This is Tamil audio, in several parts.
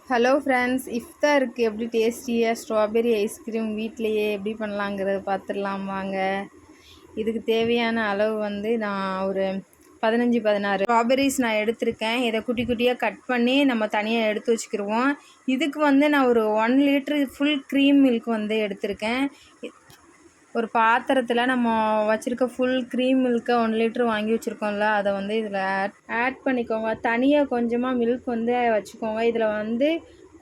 ஹலோ ஃப்ரெண்ட்ஸ், இஃப்தாருக்கு எப்படி டேஸ்டியாக ஸ்ட்ராபெரி ஐஸ்கிரீம் வீட்டிலையே எப்படி பண்ணலாங்கிறத பார்த்துடலாம் வாங்க. இதுக்கு தேவையான அளவு நான் ஒரு 15-16 ஸ்ட்ராபெரிஸ் நான் எடுத்திருக்கேன். இதை குட்டி குட்டியாக கட் பண்ணி நம்ம தனியாக எடுத்து வச்சுக்கிடுவோம். இதுக்கு நான் ஒரு 1 லிட்டரு ஃபுல் க்ரீம் மில்க் எடுத்திருக்கேன். ஒரு பாத்திரத்தில் நம்ம வச்சுருக்க ஃபுல் க்ரீம் மில்க்கை 1 லிட்டர் வாங்கி வச்சுருக்கோம்ல, அதை இதில் ஆட் பண்ணிக்கோங்க. தனியாக கொஞ்சமாக மில்க் வச்சுக்கோங்க. இதில்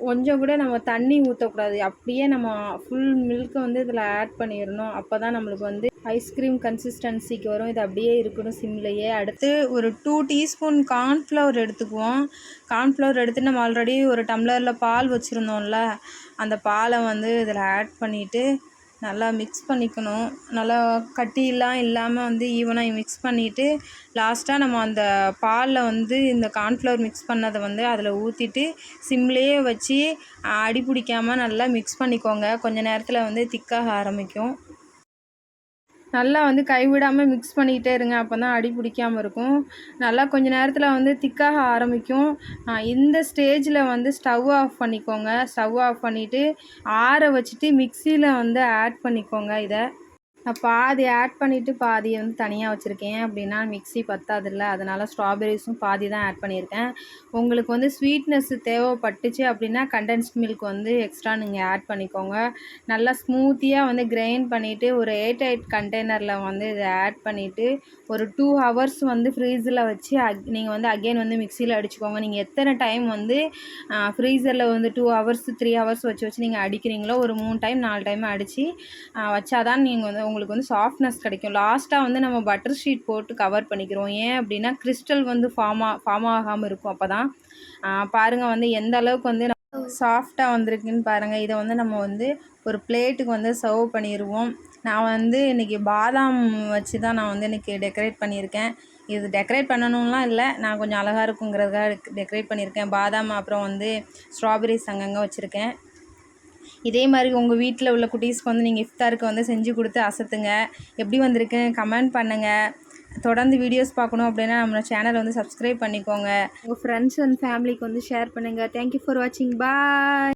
கொஞ்சம் கூட நம்ம தண்ணி ஊற்றக்கூடாது. அப்படியே நம்ம ஃபுல் மில்க்கை இதில் ஆட் பண்ணிடணும். அப்போ தான் நம்மளுக்கு ஐஸ்கிரீம் கன்சிஸ்டன்சிக்கு வரும். இது அப்படியே இருக்கணும் சிம்லையே. அடுத்து ஒரு 2 டீஸ்பூன் கார்ன்ஃப்ளவர் எடுத்துக்குவோம். கார்ன்ஃப்ளவர் எடுத்து நம்ம ஆல்ரெடி ஒரு டம்ளரில் பால் வச்சுருந்தோம்ல, அந்த பாலை இதில் ஆட் பண்ணிவிட்டு நல்லா மிக்ஸ் பண்ணிக்கணும். நல்லா கட்டியெல்லாம் இல்லாமல் ஈவனாக மிக்ஸ் பண்ணிவிட்டு லாஸ்ட்டாக நம்ம அந்த பாலில் இந்த கார்ன்ஃப்ளவர் மிக்ஸ் பண்ணதை அதில் ஊற்றிட்டு சிம்லேயே வச்சு அடி பிடிக்காமல் நல்லா மிக்ஸ் பண்ணிக்கோங்க. கொஞ்சம் நேரத்தில் திக்காக ஆரம்பிக்கும். நல்லா கைவிடாமல் மிக்ஸ் பண்ணிக்கிட்டே இருங்க. அப்போ தான் அடி பிடிக்காமல் இருக்கும். நல்லா கொஞ்சம் நேரத்தில் திக்காக ஆரம்பிக்கும். இந்த ஸ்டேஜில் ஸ்டவ் ஆஃப் பண்ணிக்கோங்க. ஸ்டவ் ஆஃப் பண்ணிவிட்டு ஆற வச்சுட்டு மிக்சியில் ஆட் பண்ணிக்கோங்க. இதை நான் பாதி ஆட் பண்ணிவிட்டு பாதியை தனியாக வச்சுருக்கேன். அப்படின்னா மிக்ஸி பத்தாதில்ல, அதனால் ஸ்ட்ராபெரிஸும் பாதி தான் ஆட் பண்ணியிருக்கேன். உங்களுக்கு ஸ்வீட்னஸ் தேவைப்பட்டுச்சு அப்படின்னா கண்டென்ஸ்ட் மில்க் எக்ஸ்ட்ரா நீங்கள் ஆட் பண்ணிக்கோங்க. நல்லா ஸ்மூத்தியாக கிரைண்ட் பண்ணிவிட்டு ஒரு 8 கண்டெய்னரில் இதை ஆட் பண்ணிவிட்டு ஒரு 2 ஹவர்ஸ் ஃப்ரீஸில் வச்சு நீங்கள் அகெயின் மிக்சியில் அடிச்சுக்கோங்க. நீங்கள் எத்தனை டைம் ஃப்ரீசரில் 2 ஹவர்ஸ் 3 ஹவர்ஸ் வச்சு நீங்கள் அடிக்கிறீங்களோ ஒரு 3 டைம் 4 டைம் அடித்து வச்சாதான் நீங்கள் உங்களுக்கு சாஃப்ட்னஸ் கிடைக்கும். லாஸ்ட்டாக நம்ம பட்டர் ஷீட் போட்டு கவர் பண்ணிக்கிறோம். ஏன் அப்படின்னா கிறிஸ்டல் ஃபார்ம் ஆகாமல் இருக்கும். அப்போ தான் பாருங்கள் எந்த அளவுக்கு சாஃப்டாக வந்திருக்குன்னு பாருங்கள். இதை நம்ம ஒரு பிளேட்டுக்கு சர்வ் பண்ணிடுவோம். நான் இன்றைக்கி பாதாம் வச்சு தான் நான் இன்றைக்கி டெக்கரேட் பண்ணியிருக்கேன். இது டெக்கரேட் பண்ணணும்லாம் இல்லை, நான் கொஞ்சம் அழகாக இருக்குங்கிறதுக்காக டெக்கரேட் பண்ணியிருக்கேன். பாதாம் அப்புறம் ஸ்ட்ராபெரிஸ் அங்கங்கே வச்சுருக்கேன். இதே மாதிரி உங்கள் வீட்டில் உள்ள குட்டீஸ்க்கு நீங்கள் இஃப்தாருக்கு செஞ்சு கொடுத்து அசத்துங்க. எப்படி வந்திருக்குன்னு கமெண்ட் பண்ணுங்கள். தொடர்ந்து வீடியோஸ் பார்க்கணும் அப்படின்னா நம்ம சேனலை சப்ஸ்கிரைப் பண்ணிக்கோங்க. உங்கள் ஃப்ரெண்ட்ஸ் அண்ட் ஃபேமிலிக்கு ஷேர் பண்ணுங்கள். தேங்க்யூ ஃபார் வாட்சிங். பாய்.